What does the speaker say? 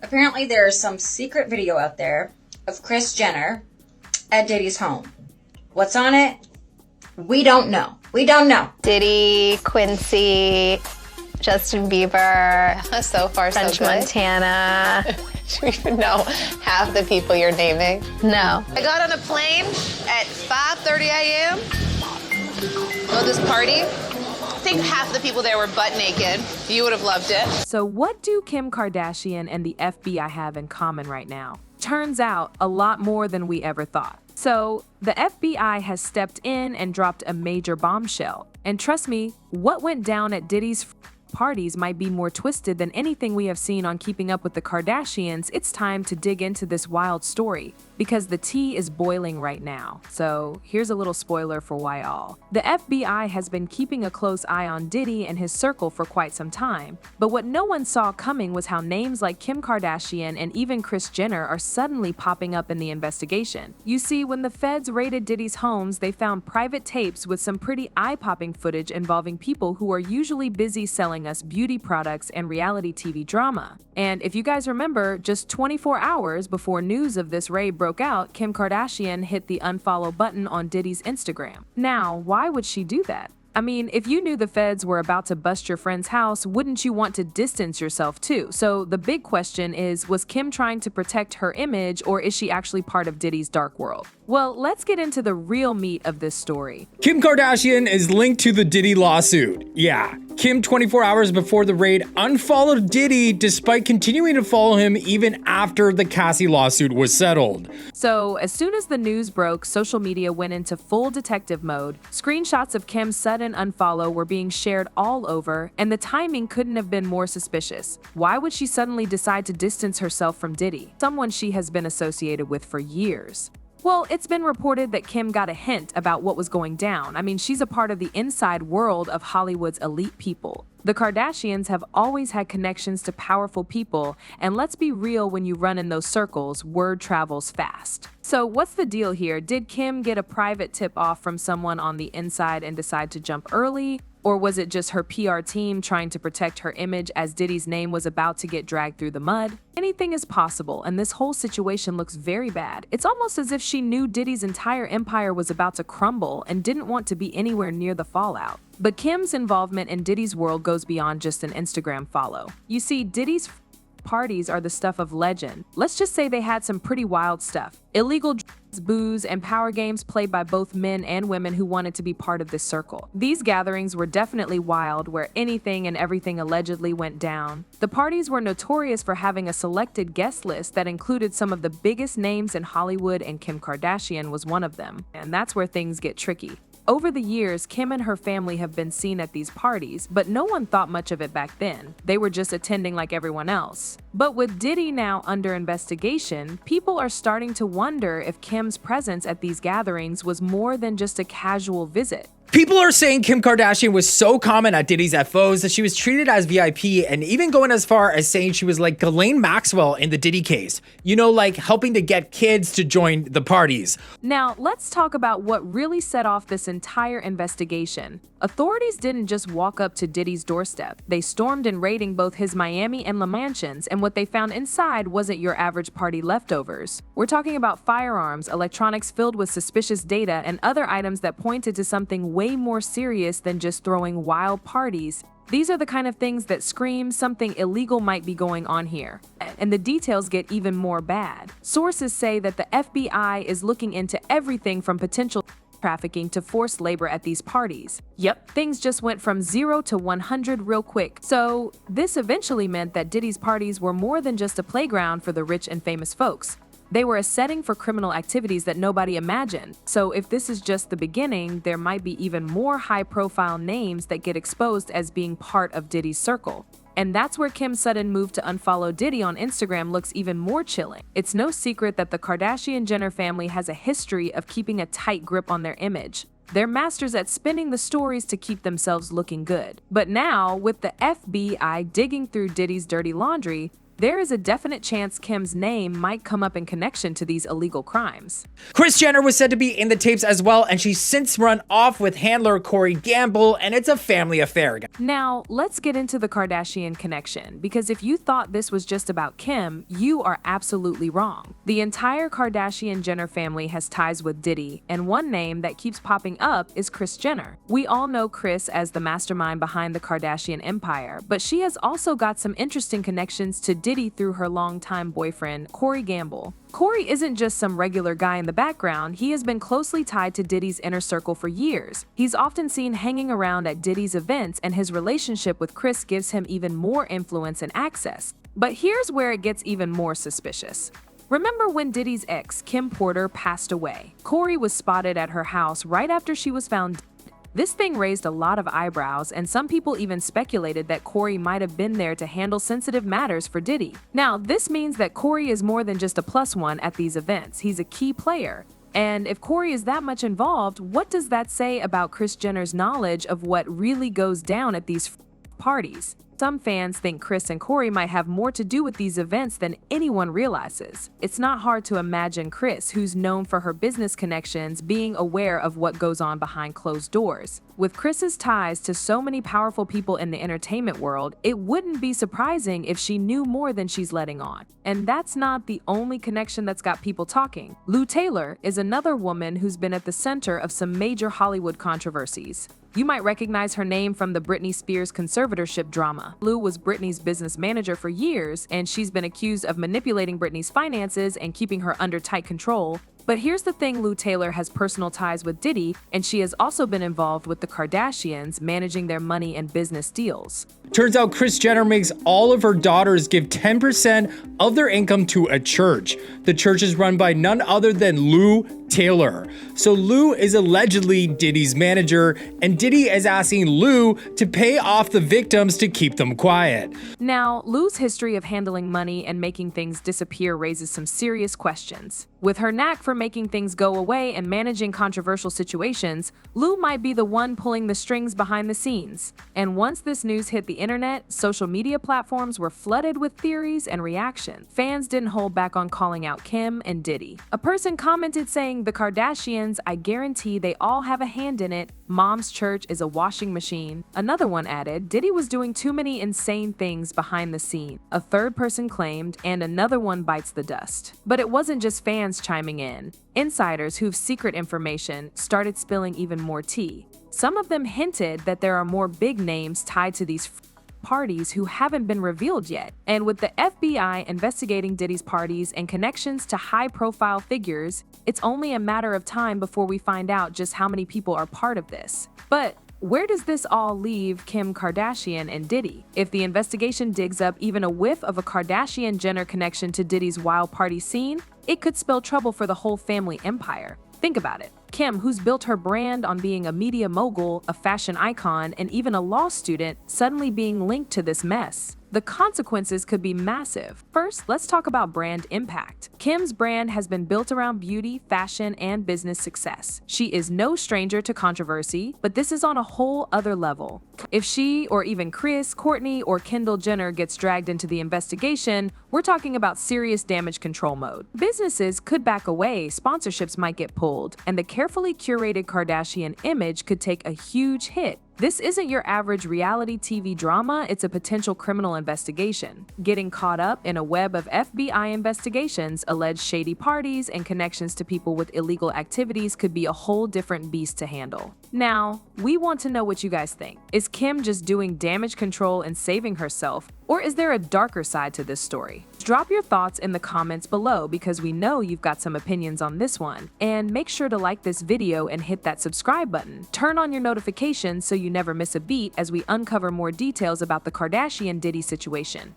Apparently there is some secret video out there of Kris Jenner at Diddy's home. What's on it? We don't know. We don't know. Diddy, Quincy, Justin Bieber, So far, French so good. Montana. Do you even know half the people you're naming? No. I got on a plane at 5:30 a.m. Go to this party. I think half the people there were butt naked. You would have loved it. So what do Kim Kardashian and the FBI have in common right now? Turns out a lot more than we ever thought. So the FBI has stepped in and dropped a major bombshell. And trust me, what went down at Diddy's parties might be more twisted than anything we have seen on Keeping Up with the Kardashians. It's time to dig into this wild story because the tea is boiling right now. So here's a little spoiler for why all. The FBI has been keeping a close eye on Diddy and his circle for quite some time. But what no one saw coming was how names like Kim Kardashian and even Kris Jenner are suddenly popping up in the investigation. You see, when the feds raided Diddy's homes, they found private tapes with some pretty eye-popping footage involving people who are usually busy selling us beauty products and reality TV drama. And if you guys remember, just 24 hours before news of this raid broke out, Kim Kardashian hit the unfollow button on Diddy's Instagram. Now, why would she do that? I mean, if you knew the feds were about to bust your friend's house, wouldn't you want to distance yourself too? So the big question is, was Kim trying to protect her image, or is she actually part of Diddy's dark world? Well, let's get into the real meat of this story. Kim Kardashian is linked to the Diddy lawsuit. Yeah, Kim 24 hours before the raid unfollowed Diddy despite continuing to follow him even after the Cassie lawsuit was settled. So as soon as the news broke, social media went into full detective mode. Screenshots of Kim's sudden unfollow were being shared all over, and the timing couldn't have been more suspicious. Why would she suddenly decide to distance herself from Diddy, someone she has been associated with for years? Well, it's been reported that Kim got a hint about what was going down. I mean, she's a part of the inside world of Hollywood's elite people. The Kardashians have always had connections to powerful people, and let's be real, when you run in those circles, word travels fast. So what's the deal here? Did Kim get a private tip-off from someone on the inside and decide to jump early? Or was it just her PR team trying to protect her image as Diddy's name was about to get dragged through the mud? Anything is possible, and this whole situation looks very bad. It's almost as if she knew Diddy's entire empire was about to crumble and didn't want to be anywhere near the fallout. But Kim's involvement in Diddy's world goes beyond just an Instagram follow. You see, Diddy's parties are the stuff of legend. Let's just say they had some pretty wild stuff. Illegal drugs, booze, and power games played by both men and women who wanted to be part of this circle. These gatherings were definitely wild, where anything and everything allegedly went down. The parties were notorious for having a selected guest list that included some of the biggest names in Hollywood, and Kim Kardashian was one of them. And that's where things get tricky. Over the years, Kim and her family have been seen at these parties, but no one thought much of it back then. They were just attending like everyone else. But with Diddy now under investigation, people are starting to wonder if Kim's presence at these gatherings was more than just a casual visit. People are saying Kim Kardashian was so common at Diddy's FOs that she was treated as VIP, and even going as far as saying she was like Ghislaine Maxwell in the Diddy case. You know, like helping to get kids to join the parties. Now, let's talk about what really set off this entire investigation. Authorities didn't just walk up to Diddy's doorstep. They stormed and raiding both his Miami and La mansions, and what they found inside wasn't your average party leftovers. We're talking about firearms, electronics filled with suspicious data, and other items that pointed to something way more serious than just throwing wild parties. These are the kind of things that scream something illegal might be going on here. And the details get even more bad. Sources say that the FBI is looking into everything from potential trafficking to forced labor at these parties. Yep, things just went from 0 to 100 real quick. So this eventually meant that Diddy's parties were more than just a playground for the rich and famous folks. They were a setting for criminal activities that nobody imagined. So if this is just the beginning, there might be even more high-profile names that get exposed as being part of Diddy's circle. And that's where Kim's sudden move to unfollow Diddy on Instagram looks even more chilling. It's no secret that the Kardashian-Jenner family has a history of keeping a tight grip on their image. They're masters at spinning the stories to keep themselves looking good. But now, with the FBI digging through Diddy's dirty laundry, there is a definite chance Kim's name might come up in connection to these illegal crimes. Kris Jenner was said to be in the tapes as well, and she's since run off with handler Corey Gamble, and it's a family affair. Now, let's get into the Kardashian connection, because if you thought this was just about Kim, you are absolutely wrong. The entire Kardashian-Jenner family has ties with Diddy, and one name that keeps popping up is Kris Jenner. We all know Kris as the mastermind behind the Kardashian empire, but she has also got some interesting connections to Diddy through her longtime boyfriend, Corey Gamble. Corey isn't just some regular guy in the background, he has been closely tied to Diddy's inner circle for years. He's often seen hanging around at Diddy's events, and his relationship with Kris gives him even more influence and access. But here's where it gets even more suspicious. Remember when Diddy's ex, Kim Porter, passed away? Corey was spotted at her house right after she was found dead. This thing raised a lot of eyebrows, and some people even speculated that Corey might have been there to handle sensitive matters for Diddy. Now, this means that Corey is more than just a plus one at these events. He's a key player. And if Corey is that much involved, what does that say about Kris Jenner's knowledge of what really goes down at these parties? Some fans think Kris and Corey might have more to do with these events than anyone realizes. It's not hard to imagine Kris, who's known for her business connections, being aware of what goes on behind closed doors. With Kris's ties to so many powerful people in the entertainment world, it wouldn't be surprising if she knew more than she's letting on. And that's not the only connection that's got people talking. Lou Taylor is another woman who's been at the center of some major Hollywood controversies. You might recognize her name from the Britney Spears conservatorship drama. Lou was Britney's business manager for years, and she's been accused of manipulating Britney's finances and keeping her under tight control. But here's the thing, Lou Taylor has personal ties with Diddy, and she has also been involved with the Kardashians, managing their money and business deals. Turns out Kris Jenner makes all of her daughters give 10% of their income to a church. The church is run by none other than Lou Taylor. So Lou is allegedly Diddy's manager, and Diddy is asking Lou to pay off the victims to keep them quiet. Now, Lou's history of handling money and making things disappear raises some serious questions. With her knack for making things go away and managing controversial situations, Lou might be the one pulling the strings behind the scenes. And once this news hit the internet, social media platforms were flooded with theories and reactions. Fans didn't hold back on calling out Kim and Diddy. A person commented saying, "The Kardashians, I guarantee they all have a hand in it. Mom's church is a washing machine." Another one added, "Diddy was doing too many insane things behind the scene." A third person claimed, and another one bites the dust. But it wasn't just fans chiming in. Insiders who've secret information started spilling even more tea. Some of them hinted that there are more big names tied to these parties who haven't been revealed yet. And with the FBI investigating Diddy's parties and connections to high-profile figures, it's only a matter of time before we find out just how many people are part of this. But where does this all leave Kim Kardashian and Diddy? If the investigation digs up even a whiff of a Kardashian-Jenner connection to Diddy's wild party scene, it could spell trouble for the whole family empire. Think about it. Kim, who's built her brand on being a media mogul, a fashion icon, and even a law student, suddenly being linked to this mess. The consequences could be massive. First, let's talk about brand impact. Kim's brand has been built around beauty, fashion, and business success. She is no stranger to controversy, but this is on a whole other level. If she, or even Kris, Kourtney, or Kendall Jenner gets dragged into the investigation, we're talking about serious damage control mode. Businesses could back away, sponsorships might get pulled, and the carefully curated Kardashian image could take a huge hit. This isn't your average reality TV drama, it's a potential criminal investigation. Getting caught up in a web of FBI investigations, alleged shady parties, and connections to people with illegal activities could be a whole different beast to handle. Now, we want to know what you guys think. Is Kim just doing damage control and saving herself, or is there a darker side to this story? Drop your thoughts in the comments below because we know you've got some opinions on this one. And make sure to like this video and hit that subscribe button. Turn on your notifications so you never miss a beat as we uncover more details about the Kardashian-Diddy situation.